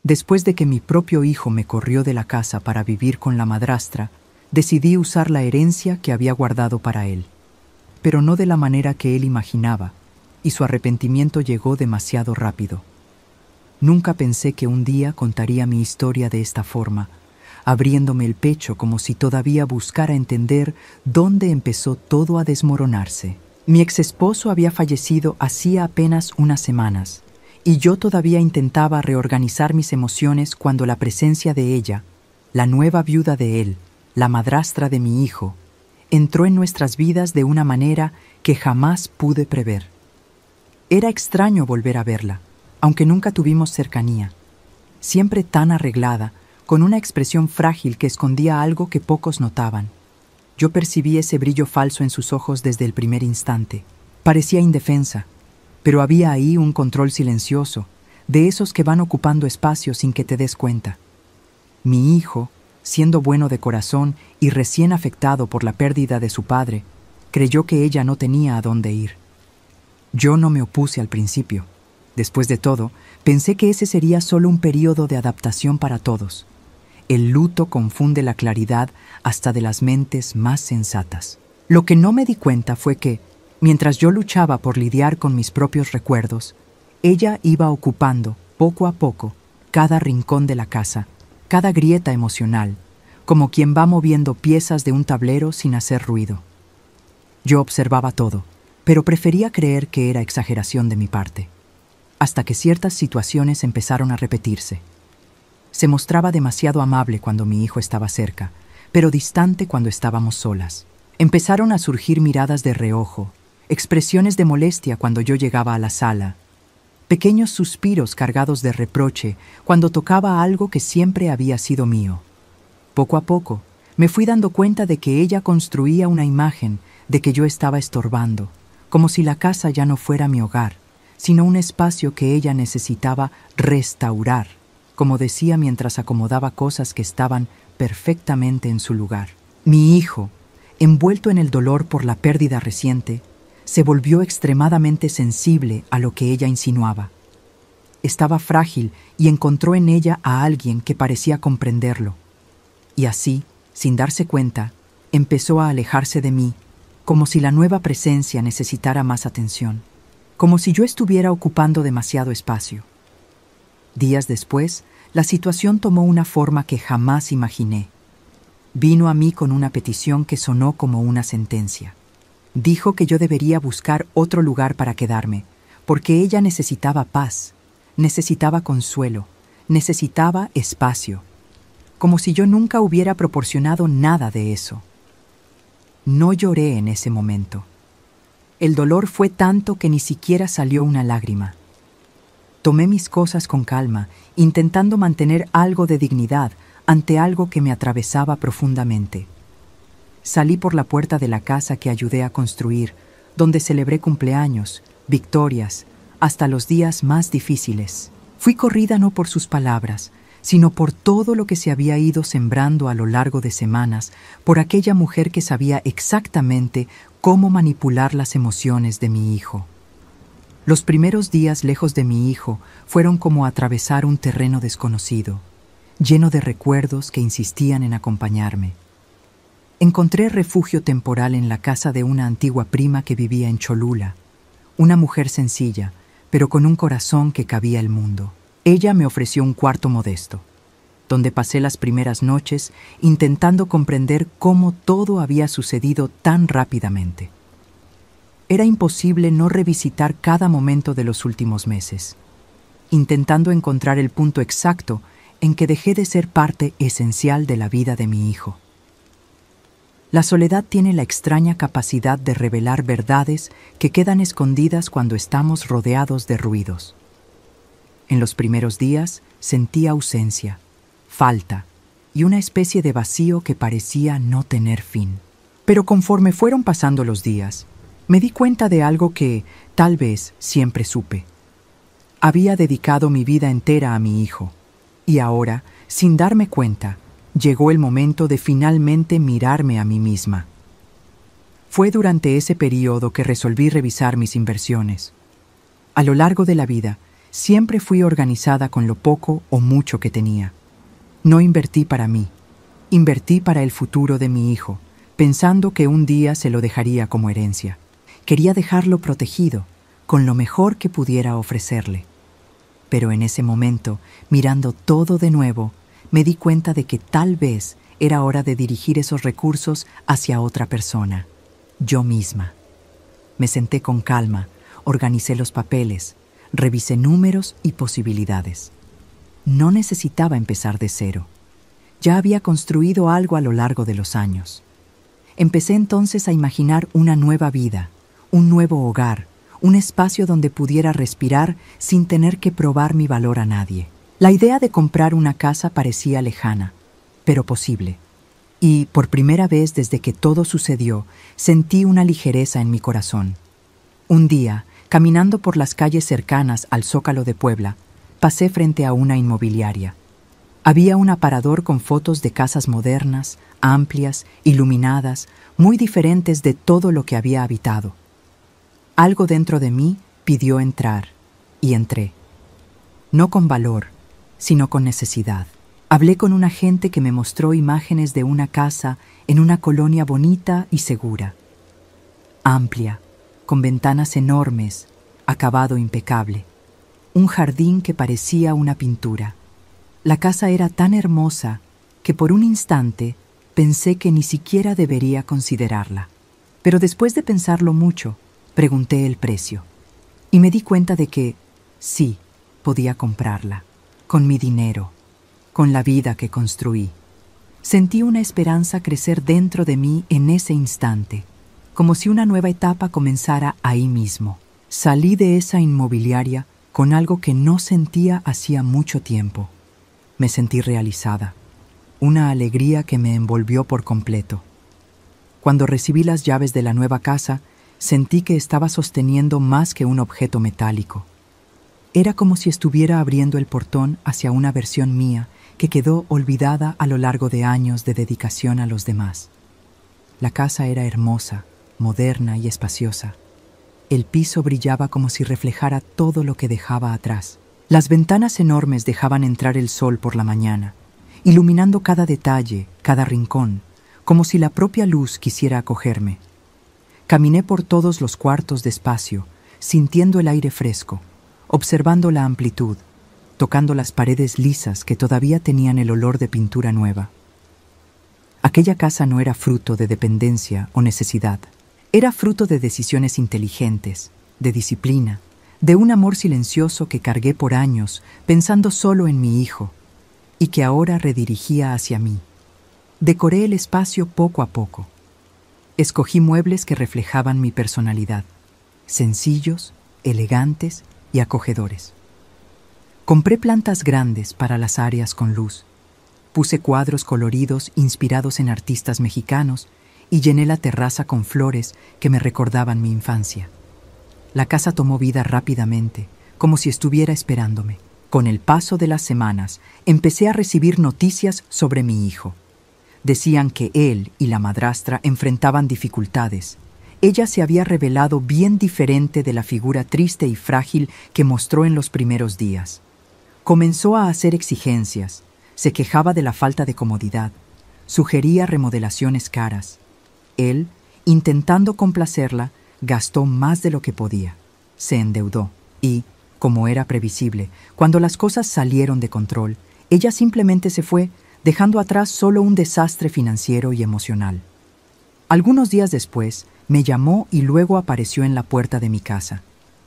Después de que mi propio hijo me corrió de la casa para vivir con la madrastra, decidí usar la herencia que había guardado para él, pero no de la manera que él imaginaba, y su arrepentimiento llegó demasiado rápido. Nunca pensé que un día contaría mi historia de esta forma, abriéndome el pecho como si todavía buscara entender dónde empezó todo a desmoronarse. Mi exesposo había fallecido hacía apenas unas semanas, y yo todavía intentaba reorganizar mis emociones cuando la presencia de ella, la nueva viuda de él, la madrastra de mi hijo, entró en nuestras vidas de una manera que jamás pude prever. Era extraño volver a verla, aunque nunca tuvimos cercanía. Siempre tan arreglada, con una expresión frágil que escondía algo que pocos notaban. Yo percibí ese brillo falso en sus ojos desde el primer instante. Parecía indefensa, pero había ahí un control silencioso, de esos que van ocupando espacio sin que te des cuenta. Mi hijo, siendo bueno de corazón y recién afectado por la pérdida de su padre, creyó que ella no tenía a dónde ir. Yo no me opuse al principio. Después de todo, pensé que ese sería solo un periodo de adaptación para todos. El luto confunde la claridad hasta de las mentes más sensatas. Lo que no me di cuenta fue que, mientras yo luchaba por lidiar con mis propios recuerdos, ella iba ocupando, poco a poco, cada rincón de la casa, cada grieta emocional, como quien va moviendo piezas de un tablero sin hacer ruido. Yo observaba todo, pero prefería creer que era exageración de mi parte, hasta que ciertas situaciones empezaron a repetirse. Se mostraba demasiado amable cuando mi hijo estaba cerca, pero distante cuando estábamos solas. Empezaron a surgir miradas de reojo, expresiones de molestia cuando yo llegaba a la sala, pequeños suspiros cargados de reproche cuando tocaba algo que siempre había sido mío. Poco a poco, me fui dando cuenta de que ella construía una imagen de que yo estaba estorbando, como si la casa ya no fuera mi hogar, sino un espacio que ella necesitaba restaurar, como decía mientras acomodaba cosas que estaban perfectamente en su lugar. Mi hijo, envuelto en el dolor por la pérdida reciente, se volvió extremadamente sensible a lo que ella insinuaba. Estaba frágil y encontró en ella a alguien que parecía comprenderlo. Y así, sin darse cuenta, empezó a alejarse de mí, como si la nueva presencia necesitara más atención, como si yo estuviera ocupando demasiado espacio. Días después, la situación tomó una forma que jamás imaginé. Vino a mí con una petición que sonó como una sentencia. Dijo que yo debería buscar otro lugar para quedarme, porque ella necesitaba paz, necesitaba consuelo, necesitaba espacio, como si yo nunca hubiera proporcionado nada de eso. No lloré en ese momento. El dolor fue tanto que ni siquiera salió una lágrima. Tomé mis cosas con calma, intentando mantener algo de dignidad ante algo que me atravesaba profundamente. Salí por la puerta de la casa que ayudé a construir, donde celebré cumpleaños, victorias, hasta los días más difíciles. Fui corrida no por sus palabras, sino por todo lo que se había ido sembrando a lo largo de semanas, por aquella mujer que sabía exactamente cómo manipular las emociones de mi hijo. Los primeros días lejos de mi hijo fueron como atravesar un terreno desconocido, lleno de recuerdos que insistían en acompañarme. Encontré refugio temporal en la casa de una antigua prima que vivía en Cholula, una mujer sencilla, pero con un corazón que cabía el mundo. Ella me ofreció un cuarto modesto, donde pasé las primeras noches intentando comprender cómo todo había sucedido tan rápidamente. Era imposible no revisitar cada momento de los últimos meses, intentando encontrar el punto exacto en que dejé de ser parte esencial de la vida de mi hijo. La soledad tiene la extraña capacidad de revelar verdades que quedan escondidas cuando estamos rodeados de ruidos. En los primeros días sentí ausencia, falta y una especie de vacío que parecía no tener fin. Pero conforme fueron pasando los días, me di cuenta de algo que, tal vez, siempre supe. Había dedicado mi vida entera a mi hijo, y ahora, sin darme cuenta, llegó el momento de finalmente mirarme a mí misma. Fue durante ese periodo que resolví revisar mis inversiones. A lo largo de la vida, Siempre fui organizada con lo poco o mucho que tenía. No invertí para mí, invertí para el futuro de mi hijo, pensando que un día se lo dejaría como herencia. Quería dejarlo protegido, con lo mejor que pudiera ofrecerle. Pero en ese momento, mirando todo de nuevo, me di cuenta de que tal vez era hora de dirigir esos recursos hacia otra persona, yo misma. Me senté con calma, organicé los papeles, revisé números y posibilidades. No necesitaba empezar de cero. Ya había construido algo a lo largo de los años. Empecé entonces a imaginar una nueva vida, un nuevo hogar, un espacio donde pudiera respirar sin tener que probar mi valor a nadie. La idea de comprar una casa parecía lejana, pero posible. Y, por primera vez desde que todo sucedió, sentí una ligereza en mi corazón. Un día, caminando por las calles cercanas al Zócalo de Puebla, pasé frente a una inmobiliaria. Había un aparador con fotos de casas modernas, amplias, iluminadas, muy diferentes de todo lo que había habitado. Algo dentro de mí pidió entrar, y entré. No con valor, sino con necesidad. Hablé con un agente que me mostró imágenes de una casa en una colonia bonita y segura. Amplia, con ventanas enormes, acabado impecable. Un jardín que parecía una pintura. La casa era tan hermosa que por un instante pensé que ni siquiera debería considerarla. Pero después de pensarlo mucho, pregunté el precio. Y me di cuenta de que, sí, podía comprarla. Con mi dinero, con la vida que construí. Sentí una esperanza crecer dentro de mí en ese instante, como si una nueva etapa comenzara ahí mismo. Salí de esa inmobiliaria con algo que no sentía hacía mucho tiempo. Me sentí realizada, una alegría que me envolvió por completo. Cuando recibí las llaves de la nueva casa, sentí que estaba sosteniendo más que un objeto metálico. Era como si estuviera abriendo el portón hacia una versión mía que quedó olvidada a lo largo de años de dedicación a los demás. La casa era hermosa, moderna y espaciosa. El piso brillaba como si reflejara todo lo que dejaba atrás. Las ventanas enormes dejaban entrar el sol por la mañana, iluminando cada detalle, cada rincón, como si la propia luz quisiera acogerme. Caminé por todos los cuartos despacio, sintiendo el aire fresco, observando la amplitud, tocando las paredes lisas que todavía tenían el olor de pintura nueva. Aquella casa no era fruto de dependencia o necesidad. Era fruto de decisiones inteligentes, de disciplina, de un amor silencioso que cargué por años pensando solo en mi hijo y que ahora redirigía hacia mí. Decoré el espacio poco a poco. Escogí muebles que reflejaban mi personalidad, sencillos, elegantes y acogedores. Compré plantas grandes para las áreas con luz. Puse cuadros coloridos inspirados en artistas mexicanos y llené la terraza con flores que me recordaban mi infancia. La casa tomó vida rápidamente, como si estuviera esperándome. Con el paso de las semanas, empecé a recibir noticias sobre mi hijo. Decían que él y la madrastra enfrentaban dificultades. Ella se había revelado bien diferente de la figura triste y frágil que mostró en los primeros días. Comenzó a hacer exigencias, se quejaba de la falta de comodidad, sugería remodelaciones caras. Él, intentando complacerla, gastó más de lo que podía. Se endeudó y, como era previsible, cuando las cosas salieron de control, ella simplemente se fue, dejando atrás solo un desastre financiero y emocional. Algunos días después, me llamó y luego apareció en la puerta de mi casa.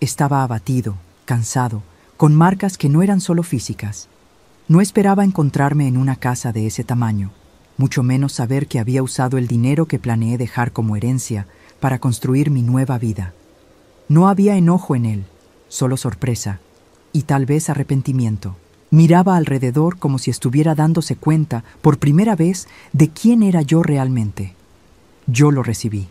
Estaba abatido, cansado, con marcas que no eran solo físicas. No esperaba encontrarme en una casa de ese tamaño, mucho menos saber que había usado el dinero que planeé dejar como herencia para construir mi nueva vida. No había enojo en él, solo sorpresa y tal vez arrepentimiento. Miraba alrededor como si estuviera dándose cuenta, por primera vez, de quién era yo realmente. Yo lo recibí.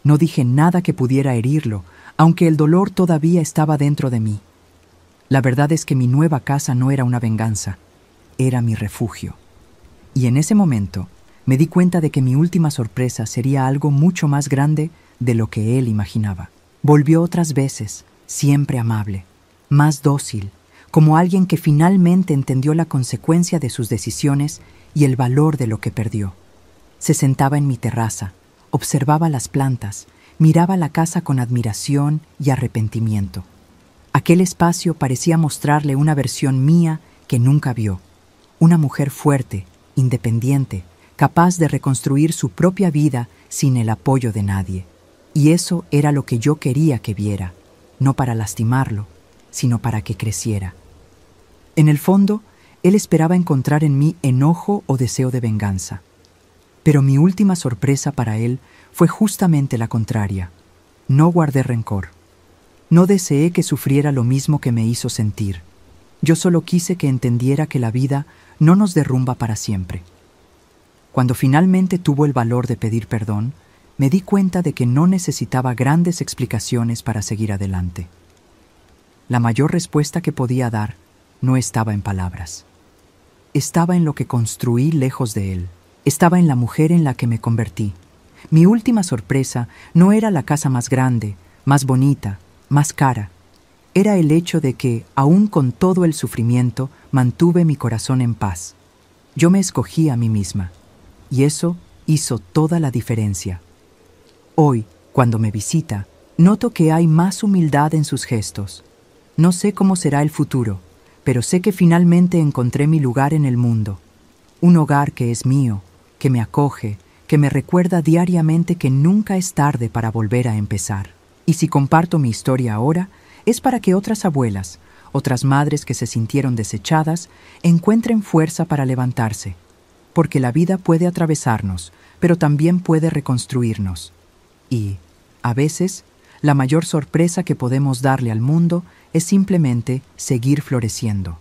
No dije nada que pudiera herirlo, aunque el dolor todavía estaba dentro de mí. La verdad es que mi nueva casa no era una venganza, era mi refugio. Y en ese momento me di cuenta de que mi última sorpresa sería algo mucho más grande de lo que él imaginaba. Volvió otras veces, siempre amable. más dócil, como alguien que finalmente entendió la consecuencia de sus decisiones y el valor de lo que perdió. Se sentaba en mi terraza, observaba las plantas, miraba la casa con admiración y arrepentimiento. Aquel espacio parecía mostrarle una versión mía que nunca vio. Una mujer fuerte, independiente, capaz de reconstruir su propia vida sin el apoyo de nadie. Y eso era lo que yo quería que viera, no para lastimarlo, sino para que creciera. En el fondo, él esperaba encontrar en mí enojo o deseo de venganza. Pero mi última sorpresa para él fue justamente la contraria. No guardé rencor. No deseé que sufriera lo mismo que me hizo sentir. Yo solo quise que entendiera que la vida no nos derrumba para siempre. Cuando finalmente tuvo el valor de pedir perdón, me di cuenta de que no necesitaba grandes explicaciones para seguir adelante. La mayor respuesta que podía dar no estaba en palabras. Estaba en lo que construí lejos de él. Estaba en la mujer en la que me convertí. Mi última sorpresa no era la casa más grande, más bonita, más cara. Era el hecho de que, aún con todo el sufrimiento, mantuve mi corazón en paz. Yo me escogí a mí misma, y eso hizo toda la diferencia. Hoy, cuando me visita, noto que hay más humildad en sus gestos. No sé cómo será el futuro, pero sé que finalmente encontré mi lugar en el mundo. Un hogar que es mío, que me acoge, que me recuerda diariamente que nunca es tarde para volver a empezar. Y si comparto mi historia ahora, es para que otras abuelas, otras madres que se sintieron desechadas, encuentren fuerza para levantarse. Porque la vida puede atravesarnos, pero también puede reconstruirnos. Y, a veces, la mayor sorpresa que podemos darle al mundo es simplemente seguir floreciendo.